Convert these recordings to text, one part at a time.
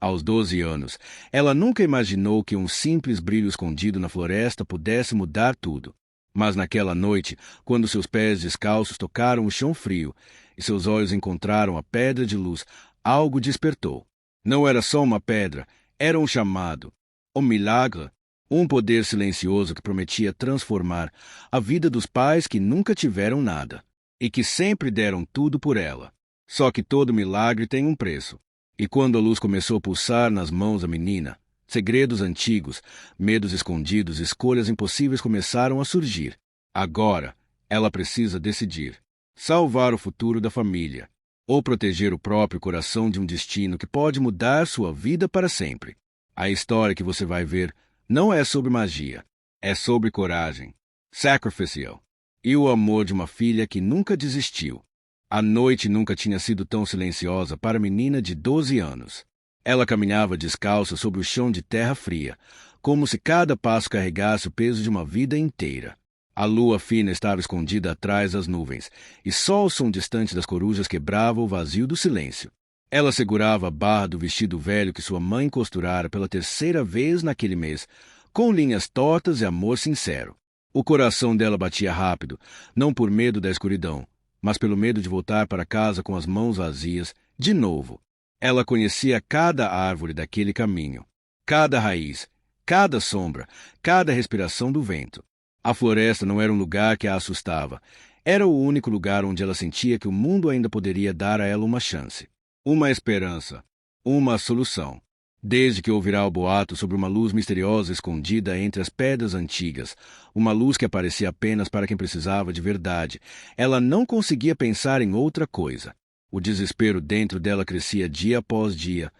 Aos 12 anos, ela nunca imaginou que um simples brilho escondido na floresta pudesse mudar tudo. Mas naquela noite, quando seus pés descalços tocaram o chão frio e seus olhos encontraram a pedra de luz, algo despertou. Não era só uma pedra, era um chamado, um milagre, um poder silencioso que prometia transformar a vida dos pais que nunca tiveram nada e que sempre deram tudo por ela. Só que todo milagre tem um preço. E quando a luz começou a pulsar nas mãos da menina, segredos antigos, medos escondidos, escolhas impossíveis começaram a surgir. Agora, ela precisa decidir: salvar o futuro da família ou proteger o próprio coração de um destino que pode mudar sua vida para sempre. A história que você vai ver não é sobre magia, é sobre coragem, sacrificial e o amor de uma filha que nunca desistiu. A noite nunca tinha sido tão silenciosa para a menina de 12 anos. Ela caminhava descalça sobre o chão de terra fria, como se cada passo carregasse o peso de uma vida inteira. A lua fina estava escondida atrás das nuvens, e só o som distante das corujas quebrava o vazio do silêncio. Ela segurava a barra do vestido velho que sua mãe costurara pela terceira vez naquele mês, com linhas tortas e amor sincero. O coração dela batia rápido, não por medo da escuridão, mas pelo medo de voltar para casa com as mãos vazias, de novo. Ela conhecia cada árvore daquele caminho, cada raiz, cada sombra, cada respiração do vento. A floresta não era um lugar que a assustava. Era o único lugar onde ela sentia que o mundo ainda poderia dar a ela uma chance, uma esperança, uma solução. Desde que ouvirá o boato sobre uma luz misteriosa escondida entre as pedras antigas, uma luz que aparecia apenas para quem precisava de verdade, ela não conseguia pensar em outra coisa. O desespero dentro dela crescia dia após dia,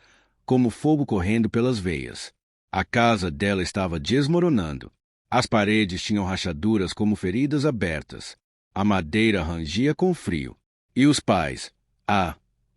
como fogo correndo pelas veias. A casa dela estava desmoronando. As paredes tinham rachaduras como feridas abertas. A madeira rangia com frio. E os pais?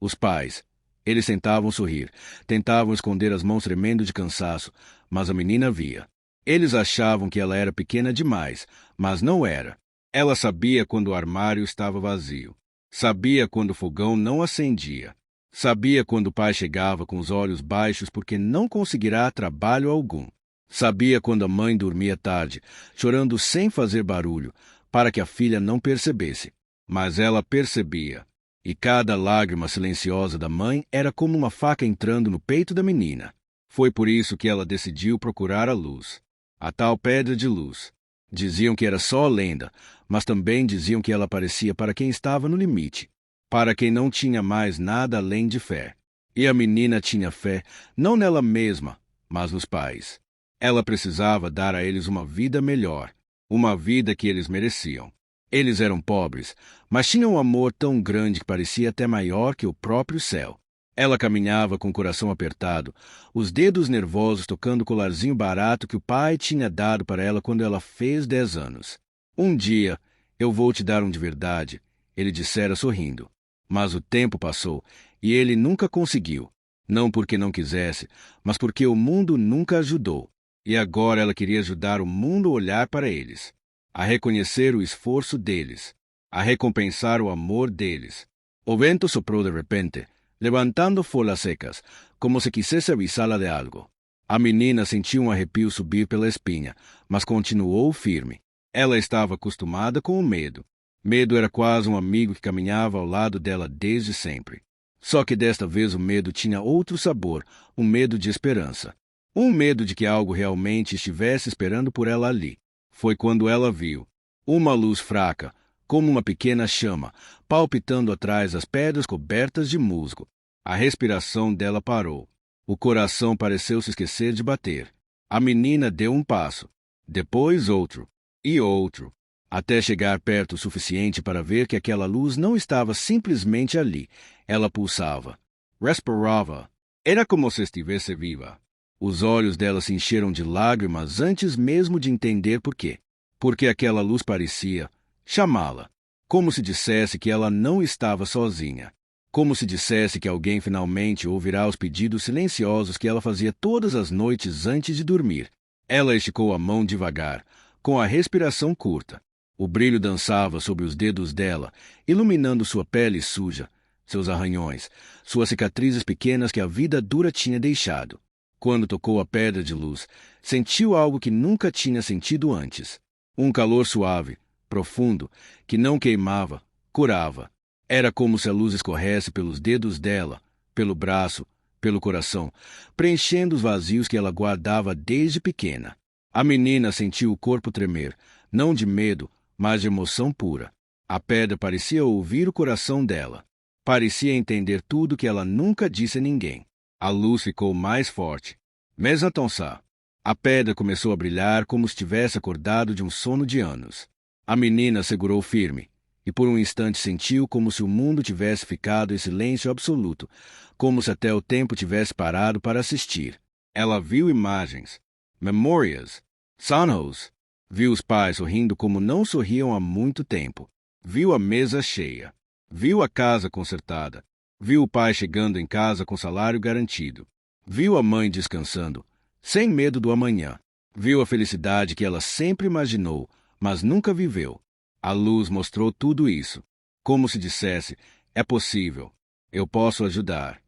Os pais. Eles tentavam sorrir, tentavam esconder as mãos tremendo de cansaço, mas a menina via. Eles achavam que ela era pequena demais, mas não era. Ela sabia quando o armário estava vazio. Sabia quando o fogão não acendia. Sabia quando o pai chegava com os olhos baixos porque não conseguirá trabalho algum. Sabia quando a mãe dormia tarde, chorando sem fazer barulho, para que a filha não percebesse. Mas ela percebia. E cada lágrima silenciosa da mãe era como uma faca entrando no peito da menina. Foi por isso que ela decidiu procurar a luz. A tal pedra de luz. Diziam que era só lenda, mas também diziam que ela aparecia para quem estava no limite, para quem não tinha mais nada além de fé. E a menina tinha fé, não nela mesma, mas nos pais. Ela precisava dar a eles uma vida melhor, uma vida que eles mereciam. Eles eram pobres, mas tinham um amor tão grande que parecia até maior que o próprio céu. Ela caminhava com o coração apertado, os dedos nervosos tocando o colarzinho barato que o pai tinha dado para ela quando ela fez 10 anos. Um dia, eu vou te dar um de verdade, ele dissera sorrindo. Mas o tempo passou, e ele nunca conseguiu. Não porque não quisesse, mas porque o mundo nunca ajudou. E agora ela queria ajudar o mundo a olhar para eles, a reconhecer o esforço deles, a recompensar o amor deles. O vento soprou de repente, levantando folhas secas, como se quisesse avisá-la de algo. A menina sentiu um arrepio subir pela espinha, mas continuou firme. Ela estava acostumada com o medo. Medo era quase um amigo que caminhava ao lado dela desde sempre. Só que desta vez o medo tinha outro sabor, um medo de esperança. Um medo de que algo realmente estivesse esperando por ela ali. Foi quando ela viu uma luz fraca, como uma pequena chama, palpitando atrás das pedras cobertas de musgo. A respiração dela parou. O coração pareceu se esquecer de bater. A menina deu um passo, depois outro, e outro, até chegar perto o suficiente para ver que aquela luz não estava simplesmente ali. Ela pulsava, respirava. Era como se estivesse viva. Os olhos dela se encheram de lágrimas antes mesmo de entender por quê. Porque aquela luz parecia chamá-la, como se dissesse que ela não estava sozinha, como se dissesse que alguém finalmente ouvirá os pedidos silenciosos que ela fazia todas as noites antes de dormir. Ela esticou a mão devagar, com a respiração curta. O brilho dançava sobre os dedos dela, iluminando sua pele suja, seus arranhões, suas cicatrizes pequenas que a vida dura tinha deixado. Quando tocou a pedra de luz, sentiu algo que nunca tinha sentido antes. Um calor suave, profundo, que não queimava, curava. Era como se a luz escorresse pelos dedos dela, pelo braço, pelo coração, preenchendo os vazios que ela guardava desde pequena. A menina sentiu o corpo tremer, não de medo, mas de emoção pura. A pedra parecia ouvir o coração dela. Parecia entender tudo que ela nunca disse a ninguém. A luz ficou mais forte. Mais intensa. A pedra começou a brilhar como se tivesse acordado de um sono de anos. A menina segurou firme, e por um instante sentiu como se o mundo tivesse ficado em silêncio absoluto, como se até o tempo tivesse parado para assistir. Ela viu imagens, memórias, sonhos. Viu os pais sorrindo como não sorriam há muito tempo. Viu a mesa cheia. Viu a casa consertada. Viu o pai chegando em casa com salário garantido. Viu a mãe descansando, sem medo do amanhã. Viu a felicidade que ela sempre imaginou, mas nunca viveu. A luz mostrou tudo isso, como se dissesse, é possível, eu posso ajudar.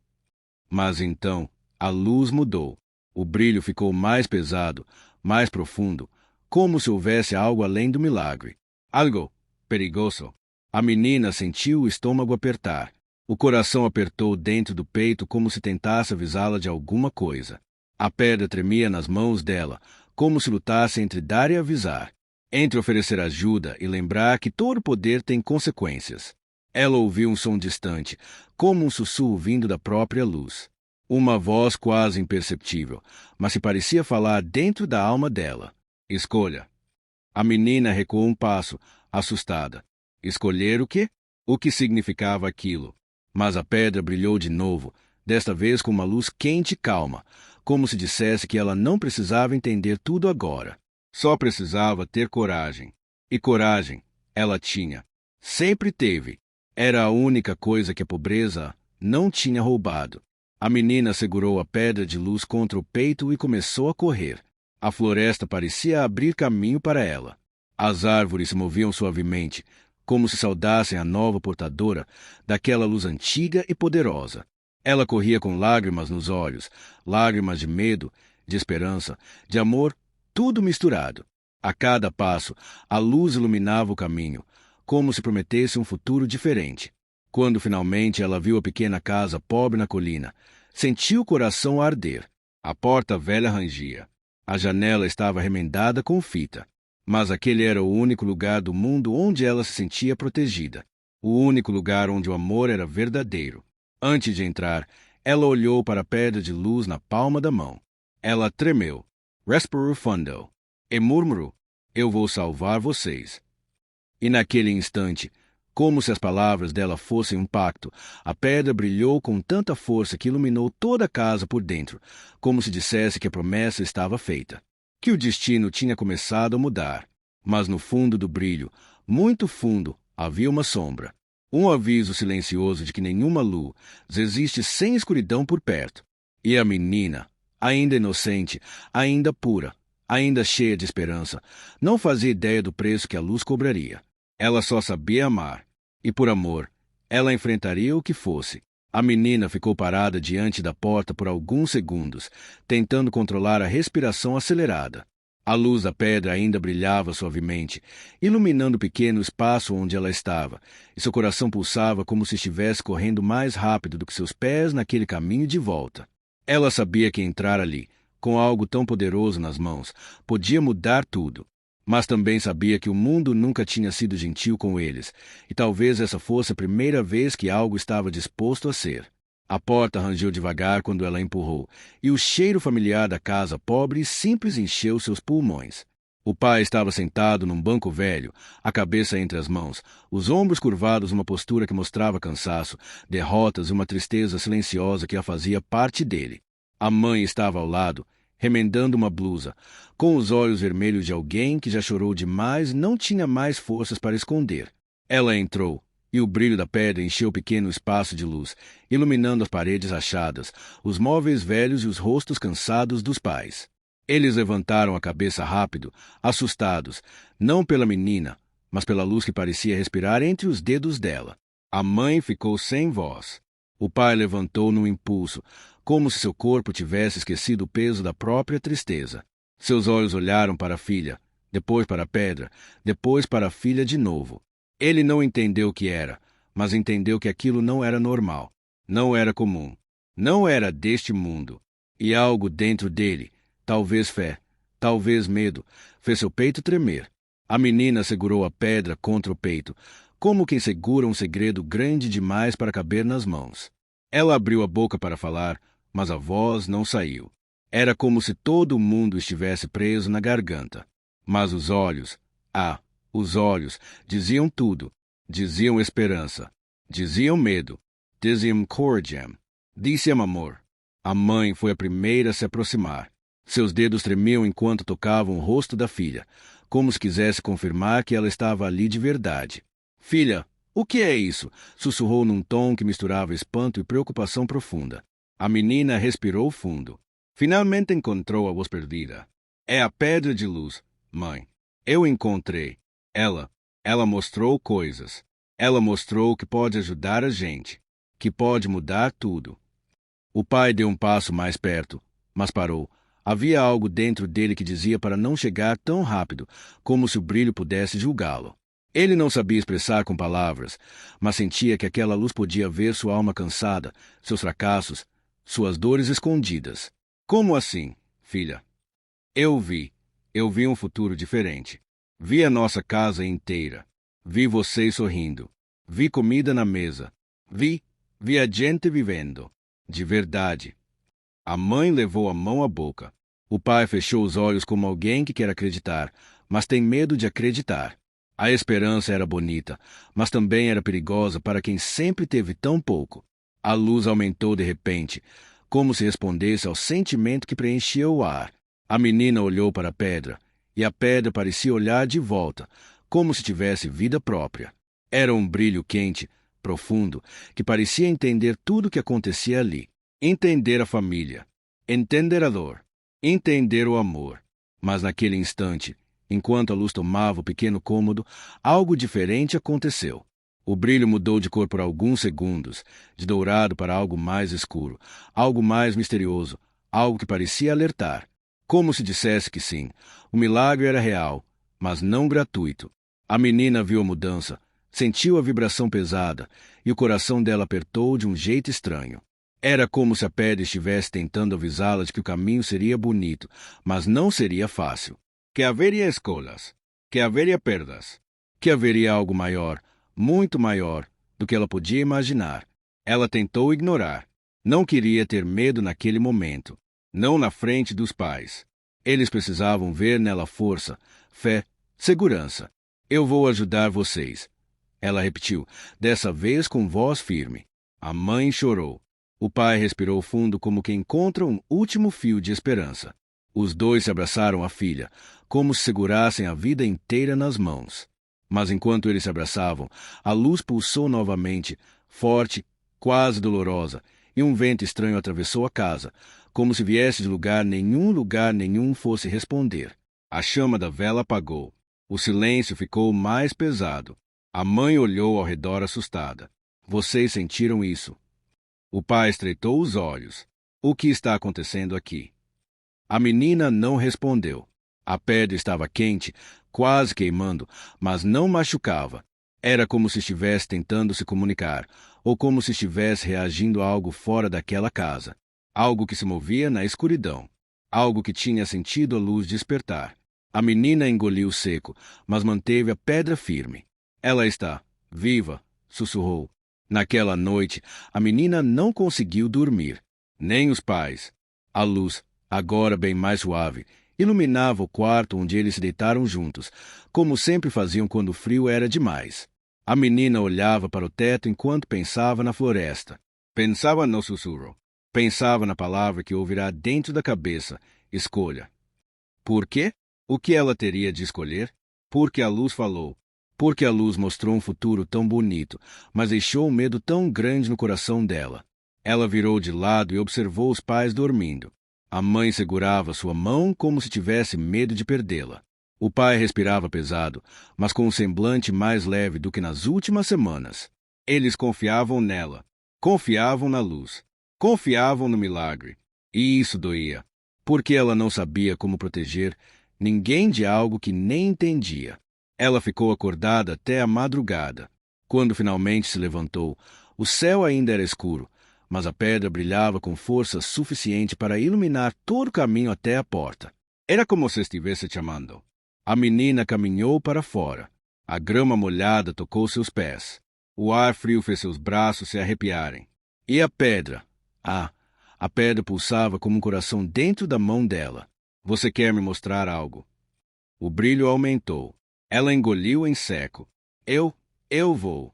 Mas então, a luz mudou. O brilho ficou mais pesado, mais profundo, como se houvesse algo além do milagre. Algo perigoso. A menina sentiu o estômago apertar. O coração apertou dentro do peito como se tentasse avisá-la de alguma coisa. A pedra tremia nas mãos dela, como se lutasse entre dar e avisar, entre oferecer ajuda e lembrar que todo poder tem consequências. Ela ouviu um som distante, como um sussurro vindo da própria luz. Uma voz quase imperceptível, mas que parecia falar dentro da alma dela. Escolha. A menina recuou um passo, assustada. Escolher o quê? O que significava aquilo? Mas a pedra brilhou de novo, desta vez com uma luz quente e calma, como se dissesse que ela não precisava entender tudo agora. Só precisava ter coragem. E coragem ela tinha. Sempre teve. Era a única coisa que a pobreza não tinha roubado. A menina segurou a pedra de luz contra o peito e começou a correr. A floresta parecia abrir caminho para ela. As árvores se moviam suavemente, como se saudassem a nova portadora daquela luz antiga e poderosa. Ela corria com lágrimas nos olhos, lágrimas de medo, de esperança, de amor, tudo misturado. A cada passo, a luz iluminava o caminho, como se prometesse um futuro diferente. Quando finalmente ela viu a pequena casa pobre na colina, sentiu o coração arder. A porta velha rangia. A janela estava remendada com fita. Mas aquele era o único lugar do mundo onde ela se sentia protegida. O único lugar onde o amor era verdadeiro. Antes de entrar, ela olhou para a pedra de luz na palma da mão. Ela tremeu. Respirou fundo. E murmurou, eu vou salvar vocês. E naquele instante, como se as palavras dela fossem um pacto, a pedra brilhou com tanta força que iluminou toda a casa por dentro, como se dissesse que a promessa estava feita, que o destino tinha começado a mudar. Mas no fundo do brilho, muito fundo, havia uma sombra. Um aviso silencioso de que nenhuma luz existe sem escuridão por perto. E a menina, ainda inocente, ainda pura, ainda cheia de esperança, não fazia ideia do preço que a luz cobraria. Ela só sabia amar. E por amor, ela enfrentaria o que fosse. A menina ficou parada diante da porta por alguns segundos, tentando controlar a respiração acelerada. A luz da pedra ainda brilhava suavemente, iluminando o pequeno espaço onde ela estava, e seu coração pulsava como se estivesse correndo mais rápido do que seus pés naquele caminho de volta. Ela sabia que entrar ali, com algo tão poderoso nas mãos, podia mudar tudo. Mas também sabia que o mundo nunca tinha sido gentil com eles, e talvez essa fosse a primeira vez que algo estava disposto a ser. A porta rangeu devagar quando ela empurrou, e o cheiro familiar da casa pobre e simples encheu seus pulmões. O pai estava sentado num banco velho, a cabeça entre as mãos, os ombros curvados numa postura que mostrava cansaço, derrotas e uma tristeza silenciosa que a fazia parte dele. A mãe estava ao lado, remendando uma blusa, com os olhos vermelhos de alguém que já chorou demais e não tinha mais forças para esconder. Ela entrou, e o brilho da pedra encheu o pequeno espaço de luz, iluminando as paredes rachadas, os móveis velhos e os rostos cansados dos pais. Eles levantaram a cabeça rápido, assustados, não pela menina, mas pela luz que parecia respirar entre os dedos dela. A mãe ficou sem voz. O pai levantou num impulso, como se seu corpo tivesse esquecido o peso da própria tristeza. Seus olhos olharam para a filha, depois para a pedra, depois para a filha de novo. Ele não entendeu o que era, mas entendeu que aquilo não era normal, não era comum, não era deste mundo. E algo dentro dele, talvez fé, talvez medo, fez seu peito tremer. A menina segurou a pedra contra o peito, como quem segura um segredo grande demais para caber nas mãos. Ela abriu a boca para falar, mas a voz não saiu. Era como se todo o mundo estivesse preso na garganta. Mas os olhos, os olhos, diziam tudo. Diziam esperança. Diziam medo. Diziam cordiam. Diziam amor. A mãe foi a primeira a se aproximar. Seus dedos tremiam enquanto tocavam o rosto da filha, como se quisesse confirmar que ela estava ali de verdade. Filha, o que é isso? Sussurrou num tom que misturava espanto e preocupação profunda. A menina respirou fundo. Finalmente encontrou a voz perdida. É a pedra de luz, mãe. Eu encontrei. Ela mostrou coisas. Ela mostrou que pode ajudar a gente, que pode mudar tudo. O pai deu um passo mais perto, mas parou. Havia algo dentro dele que dizia para não chegar tão rápido, como se o brilho pudesse julgá-lo. Ele não sabia expressar com palavras, mas sentia que aquela luz podia ver sua alma cansada, seus fracassos, suas dores escondidas. Como assim, filha? Eu vi um futuro diferente. Vi a nossa casa inteira. Vi vocês sorrindo. Vi comida na mesa. Vi a gente vivendo. De verdade. A mãe levou a mão à boca. O pai fechou os olhos como alguém que quer acreditar, mas tem medo de acreditar. A esperança era bonita, mas também era perigosa para quem sempre teve tão pouco. A luz aumentou de repente, como se respondesse ao sentimento que preenchia o ar. A menina olhou para a pedra, e a pedra parecia olhar de volta, como se tivesse vida própria. Era um brilho quente, profundo, que parecia entender tudo o que acontecia ali. Entender a família, entender a dor, entender o amor. Mas naquele instante, enquanto a luz tomava o pequeno cômodo, algo diferente aconteceu. O brilho mudou de cor por alguns segundos, de dourado para algo mais escuro, algo mais misterioso, algo que parecia alertar. Como se dissesse que sim, o milagre era real, mas não gratuito. A menina viu a mudança, sentiu a vibração pesada, e o coração dela apertou de um jeito estranho. Era como se a pedra estivesse tentando avisá-la de que o caminho seria bonito, mas não seria fácil. Que haveria escolhas, que haveria perdas, que haveria algo maior, muito maior, do que ela podia imaginar. Ela tentou ignorar. Não queria ter medo naquele momento. Não na frente dos pais. Eles precisavam ver nela força, fé, segurança. Eu vou ajudar vocês. Ela repetiu, dessa vez com voz firme. A mãe chorou. O pai respirou fundo como quem encontra um último fio de esperança. Os dois se abraçaram à filha, como se segurassem a vida inteira nas mãos. Mas enquanto eles se abraçavam, a luz pulsou novamente, forte, quase dolorosa, e um vento estranho atravessou a casa, como se viesse de lugar nenhum fosse responder. A chama da vela apagou. O silêncio ficou mais pesado. A mãe olhou ao redor assustada. Vocês sentiram isso? O pai estreitou os olhos. O que está acontecendo aqui? A menina não respondeu. A pedra estava quente, quase queimando, mas não machucava. Era como se estivesse tentando se comunicar, ou como se estivesse reagindo a algo fora daquela casa. Algo que se movia na escuridão. Algo que tinha sentido a luz despertar. A menina engoliu seco, mas manteve a pedra firme. Ela está viva, sussurrou. Naquela noite, a menina não conseguiu dormir. Nem os pais. A luz, agora bem mais suave, iluminava o quarto onde eles se deitaram juntos, como sempre faziam quando o frio era demais. A menina olhava para o teto enquanto pensava na floresta. Pensava no sussurro. Pensava na palavra que ouvirá dentro da cabeça. Escolha. Por quê? O que ela teria de escolher? Porque a luz falou. Porque a luz mostrou um futuro tão bonito, mas deixou um medo tão grande no coração dela. Ela virou de lado e observou os pais dormindo. A mãe segurava sua mão como se tivesse medo de perdê-la. O pai respirava pesado, mas com um semblante mais leve do que nas últimas semanas. Eles confiavam nela, confiavam na luz, confiavam no milagre. E isso doía, porque ela não sabia como proteger ninguém de algo que nem entendia. Ela ficou acordada até a madrugada. Quando finalmente se levantou, o céu ainda era escuro, mas a pedra brilhava com força suficiente para iluminar todo o caminho até a porta. Era como se estivesse chamando. A menina caminhou para fora. A grama molhada tocou seus pés. O ar frio fez seus braços se arrepiarem. E a pedra? A pedra pulsava como um coração dentro da mão dela. Você quer me mostrar algo? O brilho aumentou. Ela engoliu em seco. Eu vou.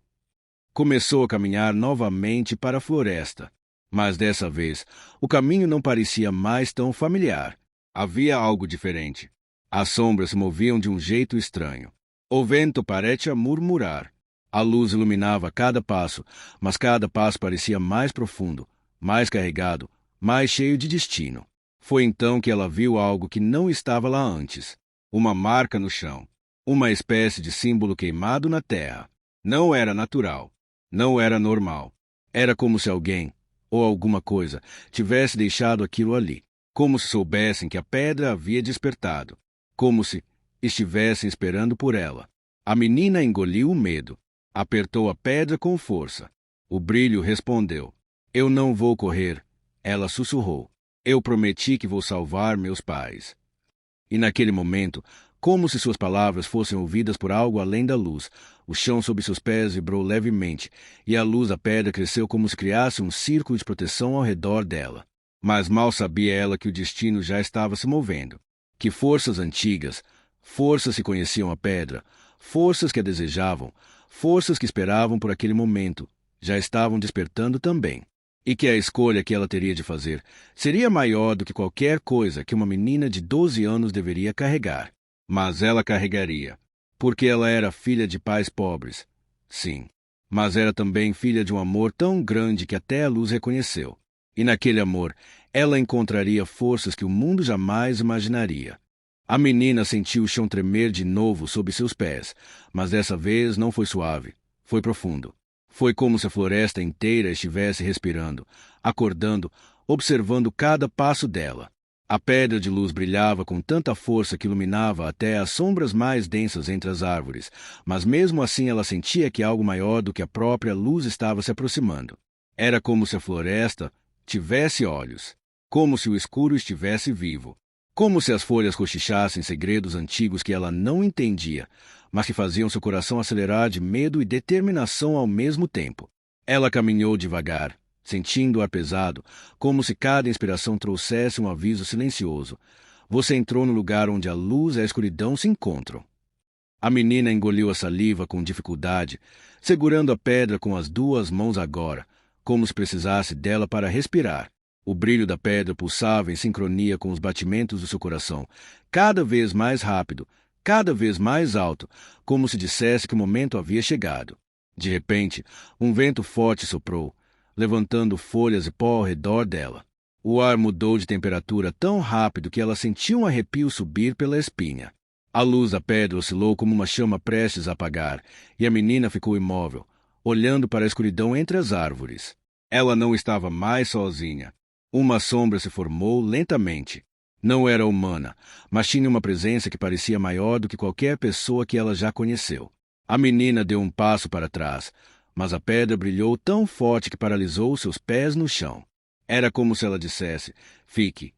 Começou a caminhar novamente para a floresta. Mas dessa vez, o caminho não parecia mais tão familiar. Havia algo diferente. As sombras se moviam de um jeito estranho. O vento parecia murmurar. A luz iluminava cada passo, mas cada passo parecia mais profundo, mais carregado, mais cheio de destino. Foi então que ela viu algo que não estava lá antes. Uma marca no chão. Uma espécie de símbolo queimado na terra. Não era natural. Não era normal. Era como se alguém, ou alguma coisa, tivesse deixado aquilo ali. Como se soubessem que a pedra havia despertado. Como se estivessem esperando por ela. A menina engoliu o medo. Apertou a pedra com força. O brilho respondeu. Eu não vou correr. Ela sussurrou. Eu prometi que vou salvar meus pais. E naquele momento, como se suas palavras fossem ouvidas por algo além da luz, o chão sob seus pés vibrou levemente, e a luz da pedra cresceu como se criasse um círculo de proteção ao redor dela. Mas mal sabia ela que o destino já estava se movendo. Que forças antigas, forças que conheciam a pedra, forças que a desejavam, forças que esperavam por aquele momento, já estavam despertando também. E que a escolha que ela teria de fazer seria maior do que qualquer coisa que uma menina de 12 anos deveria carregar. Mas ela carregaria, porque ela era filha de pais pobres. Sim, mas era também filha de um amor tão grande que até a luz reconheceu. E naquele amor, ela encontraria forças que o mundo jamais imaginaria. A menina sentiu o chão tremer de novo sob seus pés, mas dessa vez não foi suave, foi profundo. Foi como se a floresta inteira estivesse respirando, acordando, observando cada passo dela. A pedra de luz brilhava com tanta força que iluminava até as sombras mais densas entre as árvores, mas mesmo assim ela sentia que algo maior do que a própria luz estava se aproximando. Era como se a floresta tivesse olhos, como se o escuro estivesse vivo, como se as folhas cochichassem segredos antigos que ela não entendia, mas que faziam seu coração acelerar de medo e determinação ao mesmo tempo. Ela caminhou devagar, sentindo o ar pesado, como se cada inspiração trouxesse um aviso silencioso. Você entrou no lugar onde a luz e a escuridão se encontram. A menina engoliu a saliva com dificuldade, segurando a pedra com as duas mãos agora, como se precisasse dela para respirar. O brilho da pedra pulsava em sincronia com os batimentos do seu coração, cada vez mais rápido, cada vez mais alto, como se dissesse que o momento havia chegado. De repente, um vento forte soprou, levantando folhas e pó ao redor dela. O ar mudou de temperatura tão rápido que ela sentiu um arrepio subir pela espinha. A luz da pedra oscilou como uma chama prestes a apagar, e a menina ficou imóvel, olhando para a escuridão entre as árvores. Ela não estava mais sozinha. Uma sombra se formou lentamente. Não era humana, mas tinha uma presença que parecia maior do que qualquer pessoa que ela já conheceu. A menina deu um passo para trás, mas a pedra brilhou tão forte que paralisou seus pés no chão. Era como se ela dissesse, fique.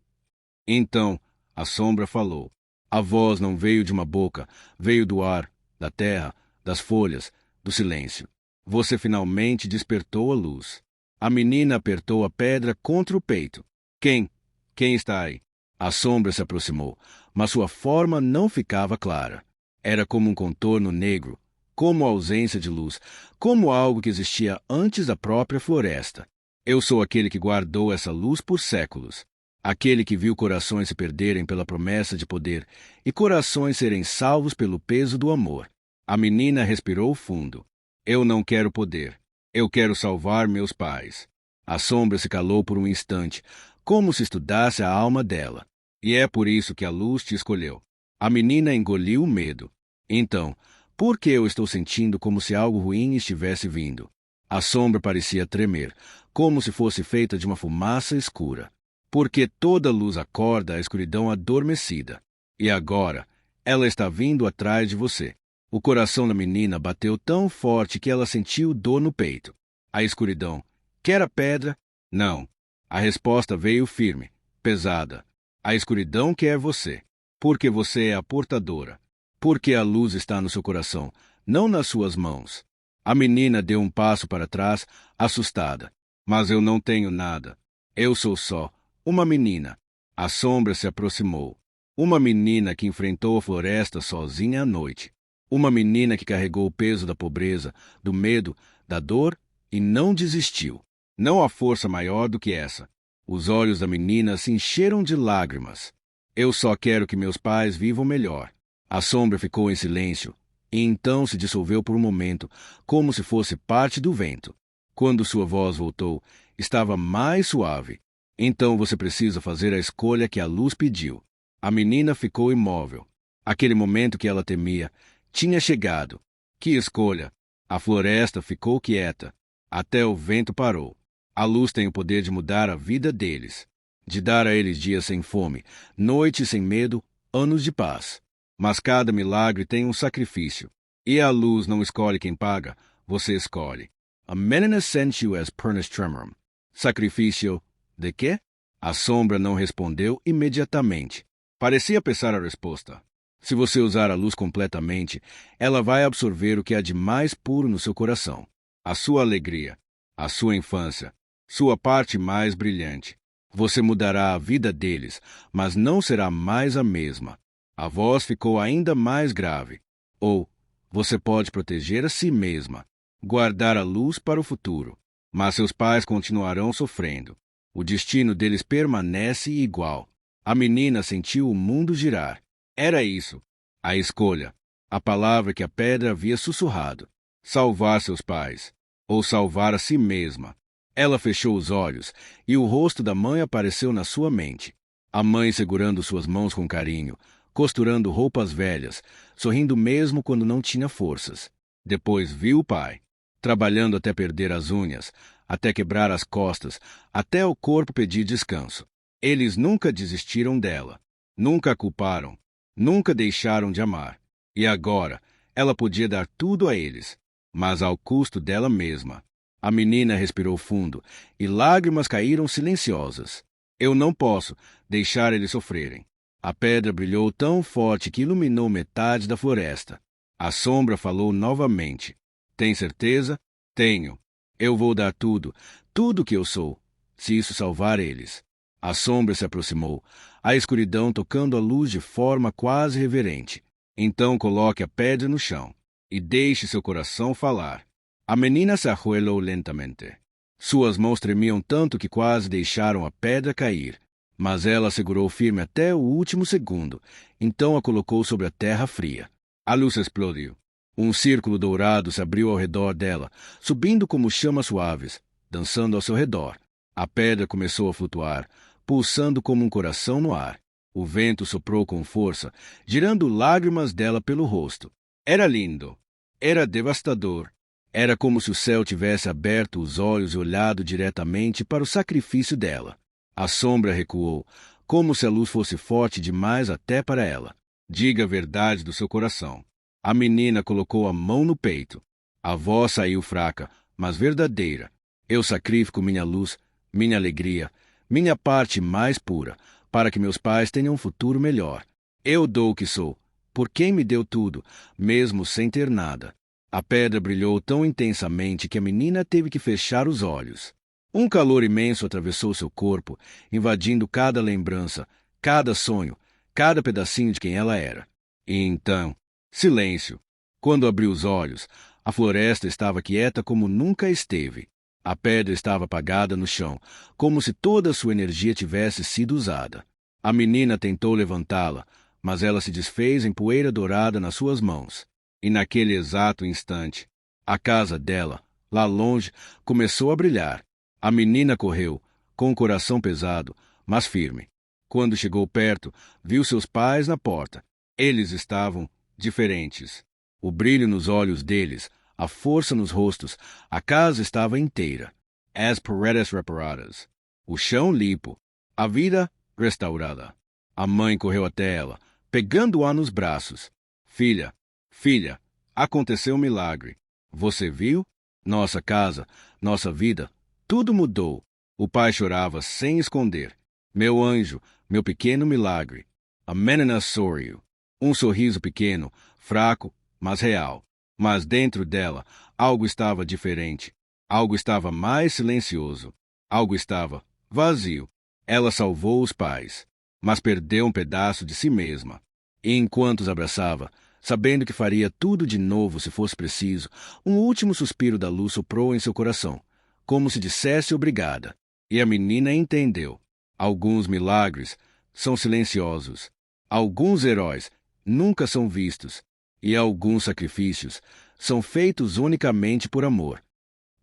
Então, a sombra falou. A voz não veio de uma boca, veio do ar, da terra, das folhas, do silêncio. Você finalmente despertou a luz. A menina apertou a pedra contra o peito. Quem? Quem está aí? A sombra se aproximou, mas sua forma não ficava clara. Era como um contorno negro, como a ausência de luz, como algo que existia antes da própria floresta. Eu sou aquele que guardou essa luz por séculos. Aquele que viu corações se perderem pela promessa de poder e corações serem salvos pelo peso do amor. A menina respirou fundo. Eu não quero poder. Eu quero salvar meus pais. A sombra se calou por um instante, como se estudasse a alma dela. E é por isso que a luz te escolheu. A menina engoliu o medo. Então, por que eu estou sentindo como se algo ruim estivesse vindo? A sombra parecia tremer, como se fosse feita de uma fumaça escura. Porque toda luz acorda a escuridão adormecida. E agora, ela está vindo atrás de você. O coração da menina bateu tão forte que ela sentiu dor no peito. A escuridão: quer a pedra? Não. A resposta veio firme, pesada. A escuridão quer você. Porque você é a portadora. Porque a luz está no seu coração, não nas suas mãos. A menina deu um passo para trás, assustada. Mas eu não tenho nada. Eu sou só uma menina. A sombra se aproximou. Uma menina que enfrentou a floresta sozinha à noite. Uma menina que carregou o peso da pobreza, do medo, da dor e não desistiu. Não há força maior do que essa. Os olhos da menina se encheram de lágrimas. Eu só quero que meus pais vivam melhor. A sombra ficou em silêncio, e então se dissolveu por um momento, como se fosse parte do vento. Quando sua voz voltou, estava mais suave. Então você precisa fazer a escolha que a luz pediu. A menina ficou imóvel. Aquele momento que ela temia tinha chegado. Que escolha! A floresta ficou quieta. Até o vento parou. A luz tem o poder de mudar a vida deles, de dar a eles dias sem fome, noites sem medo, anos de paz. Mas cada milagre tem um sacrifício. E a luz não escolhe quem paga, você escolhe. A menina sent you as pernis tremorum. Sacrifício de quê? A sombra não respondeu imediatamente. Parecia pensar a resposta. Se você usar a luz completamente, ela vai absorver o que há de mais puro no seu coração. A sua alegria, a sua infância, sua parte mais brilhante. Você mudará a vida deles, mas não será mais a mesma. A voz ficou ainda mais grave. Ou, você pode proteger a si mesma, guardar a luz para o futuro. Mas seus pais continuarão sofrendo. O destino deles permanece igual. A menina sentiu o mundo girar. Era isso. A escolha. A palavra que a pedra havia sussurrado. Salvar seus pais. Ou salvar a si mesma. Ela fechou os olhos, e o rosto da mãe apareceu na sua mente. A mãe segurando suas mãos com carinho, costurando roupas velhas, sorrindo mesmo quando não tinha forças. Depois viu o pai, trabalhando até perder as unhas, até quebrar as costas, até o corpo pedir descanso. Eles nunca desistiram dela, nunca a culparam, nunca deixaram de amar. E agora, ela podia dar tudo a eles, mas ao custo dela mesma. A menina respirou fundo, e lágrimas caíram silenciosas. Eu não posso deixar eles sofrerem. A pedra brilhou tão forte que iluminou metade da floresta. A sombra falou novamente. Tem certeza? Tenho. Eu vou dar tudo, tudo que eu sou, se isso salvar eles. A sombra se aproximou, a escuridão tocando a luz de forma quase reverente. Então coloque a pedra no chão e deixe seu coração falar. A menina se arruelou lentamente. Suas mãos tremiam tanto que quase deixaram a pedra cair, mas ela segurou firme até o último segundo, então a colocou sobre a terra fria. A luz explodiu. Um círculo dourado se abriu ao redor dela, subindo como chamas suaves, dançando ao seu redor. A pedra começou a flutuar, pulsando como um coração no ar. O vento soprou com força, girando lágrimas dela pelo rosto. Era lindo. Era devastador. Era como se o céu tivesse aberto os olhos e olhado diretamente para o sacrifício dela. A sombra recuou, como se a luz fosse forte demais até para ela. Diga a verdade do seu coração. A menina colocou a mão no peito. A voz saiu fraca, mas verdadeira. Eu sacrifico minha luz, minha alegria, minha parte mais pura, para que meus pais tenham um futuro melhor. Eu dou o que sou, por quem me deu tudo, mesmo sem ter nada. A pedra brilhou tão intensamente que a menina teve que fechar os olhos. Um calor imenso atravessou seu corpo, invadindo cada lembrança, cada sonho, cada pedacinho de quem ela era. E então, silêncio. Quando abriu os olhos, a floresta estava quieta como nunca esteve. A pedra estava apagada no chão, como se toda a sua energia tivesse sido usada. A menina tentou levantá-la, mas ela se desfez em poeira dourada nas suas mãos. E naquele exato instante, a casa dela, lá longe, começou a brilhar. A menina correu, com o coração pesado, mas firme. Quando chegou perto, viu seus pais na porta. Eles estavam diferentes. O brilho nos olhos deles, a força nos rostos, a casa estava inteira. As paredes reparadas. O chão limpo. A vida restaurada. A mãe correu até ela, pegando-a nos braços. Filha, filha, aconteceu um milagre. Você viu? Nossa casa, nossa vida, tudo mudou. O pai chorava sem esconder. Meu anjo, meu pequeno milagre. A menina sorriu. Um sorriso pequeno, fraco, mas real. Mas dentro dela, algo estava diferente. Algo estava mais silencioso. Algo estava vazio. Ela salvou os pais, mas perdeu um pedaço de si mesma. E enquanto os abraçava, sabendo que faria tudo de novo se fosse preciso, um último suspiro da luz soprou em seu coração, como se dissesse obrigada. E a menina entendeu. Alguns milagres são silenciosos. Alguns heróis nunca são vistos. E alguns sacrifícios são feitos unicamente por amor.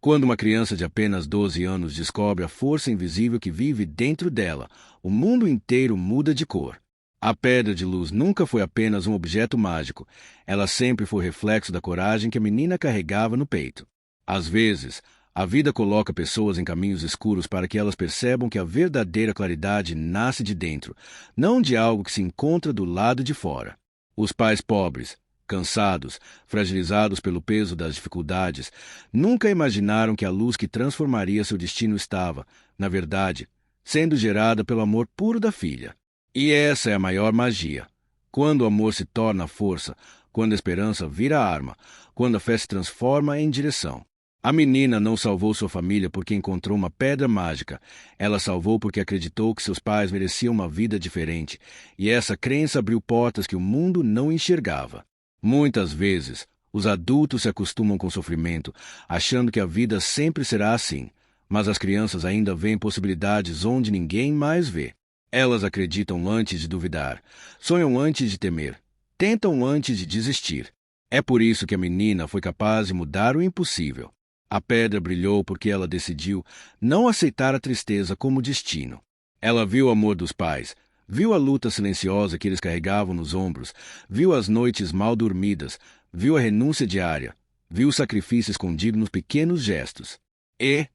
Quando uma criança de apenas 12 anos descobre a força invisível que vive dentro dela, o mundo inteiro muda de cor. A pedra de luz nunca foi apenas um objeto mágico. Ela sempre foi reflexo da coragem que a menina carregava no peito. Às vezes, a vida coloca pessoas em caminhos escuros para que elas percebam que a verdadeira claridade nasce de dentro, não de algo que se encontra do lado de fora. Os pais pobres, cansados, fragilizados pelo peso das dificuldades, nunca imaginaram que a luz que transformaria seu destino estava, na verdade, sendo gerada pelo amor puro da filha. E essa é a maior magia. Quando o amor se torna força, quando a esperança vira arma, quando a fé se transforma em direção. A menina não salvou sua família porque encontrou uma pedra mágica. Ela salvou porque acreditou que seus pais mereciam uma vida diferente, e essa crença abriu portas que o mundo não enxergava. Muitas vezes, os adultos se acostumam com o sofrimento, achando que a vida sempre será assim, mas as crianças ainda veem possibilidades onde ninguém mais vê. Elas acreditam antes de duvidar, sonham antes de temer, tentam antes de desistir. É por isso que a menina foi capaz de mudar o impossível. A pedra brilhou porque ela decidiu não aceitar a tristeza como destino. Ela viu o amor dos pais, viu a luta silenciosa que eles carregavam nos ombros, viu as noites mal dormidas, viu a renúncia diária, viu o sacrifício escondido nos pequenos gestos. E,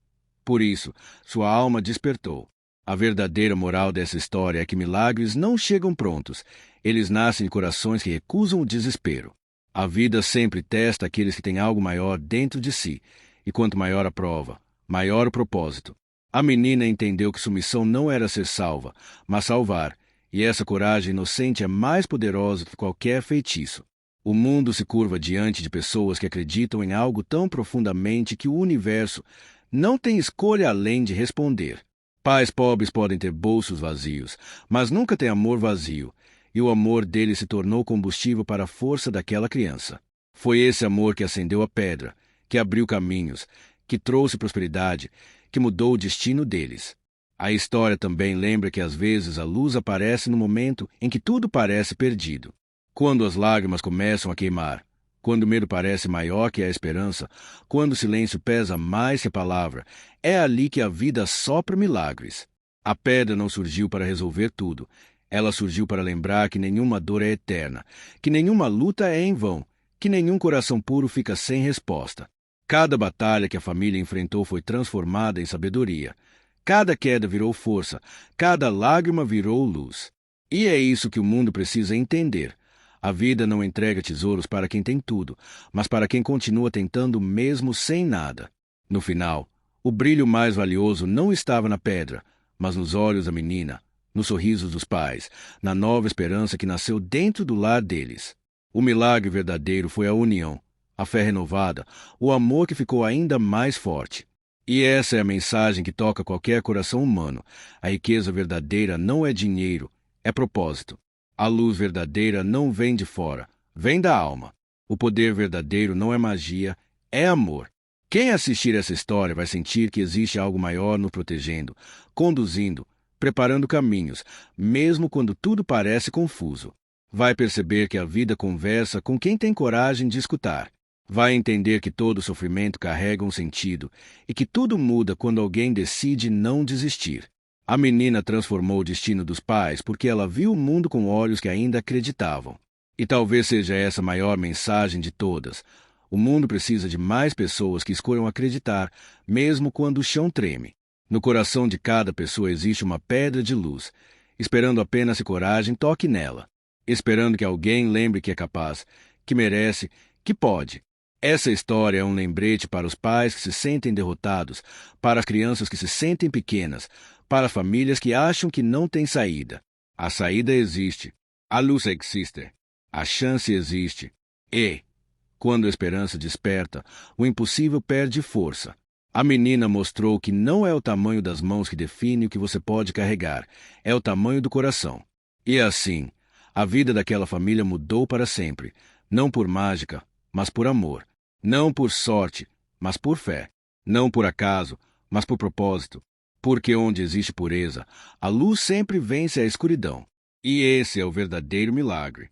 por isso, sua alma despertou. A verdadeira moral dessa história é que milagres não chegam prontos, eles nascem de corações que recusam o desespero. A vida sempre testa aqueles que têm algo maior dentro de si, e quanto maior a prova, maior o propósito. A menina entendeu que sua missão não era ser salva, mas salvar, e essa coragem inocente é mais poderosa que qualquer feitiço. O mundo se curva diante de pessoas que acreditam em algo tão profundamente que o universo não tem escolha além de responder. Pais pobres podem ter bolsos vazios, mas nunca têm amor vazio, e o amor dele se tornou combustível para a força daquela criança. Foi esse amor que acendeu a pedra, que abriu caminhos, que trouxe prosperidade, que mudou o destino deles. A história também lembra que às vezes a luz aparece no momento em que tudo parece perdido. Quando as lágrimas começam a queimar, quando o medo parece maior que a esperança, quando o silêncio pesa mais que a palavra, é ali que a vida sopra milagres. A pedra não surgiu para resolver tudo. Ela surgiu para lembrar que nenhuma dor é eterna, que nenhuma luta é em vão, que nenhum coração puro fica sem resposta. Cada batalha que a família enfrentou foi transformada em sabedoria. Cada queda virou força, cada lágrima virou luz. E é isso que o mundo precisa entender. A vida não entrega tesouros para quem tem tudo, mas para quem continua tentando mesmo sem nada. No final, o brilho mais valioso não estava na pedra, mas nos olhos da menina, nos sorrisos dos pais, na nova esperança que nasceu dentro do lar deles. O milagre verdadeiro foi a união, a fé renovada, o amor que ficou ainda mais forte. E essa é a mensagem que toca qualquer coração humano. A riqueza verdadeira não é dinheiro, é propósito. A luz verdadeira não vem de fora, vem da alma. O poder verdadeiro não é magia, é amor. Quem assistir essa história vai sentir que existe algo maior nos protegendo, conduzindo, preparando caminhos, mesmo quando tudo parece confuso. Vai perceber que a vida conversa com quem tem coragem de escutar. Vai entender que todo sofrimento carrega um sentido e que tudo muda quando alguém decide não desistir. A menina transformou o destino dos pais porque ela viu o mundo com olhos que ainda acreditavam. E talvez seja essa a maior mensagem de todas. O mundo precisa de mais pessoas que escolham acreditar, mesmo quando o chão treme. No coração de cada pessoa existe uma pedra de luz, esperando apenas que coragem toque nela, esperando que alguém lembre que é capaz, que merece, que pode. Essa história é um lembrete para os pais que se sentem derrotados, para as crianças que se sentem pequenas, para famílias que acham que não têm saída. A saída existe. A luz existe. A chance existe. E, quando a esperança desperta, o impossível perde força. A menina mostrou que não é o tamanho das mãos que define o que você pode carregar, é o tamanho do coração. E assim, a vida daquela família mudou para sempre, não por mágica, mas por amor. Não por sorte, mas por fé. Não por acaso, mas por propósito. Porque onde existe pureza, a luz sempre vence a escuridão. E esse é o verdadeiro milagre.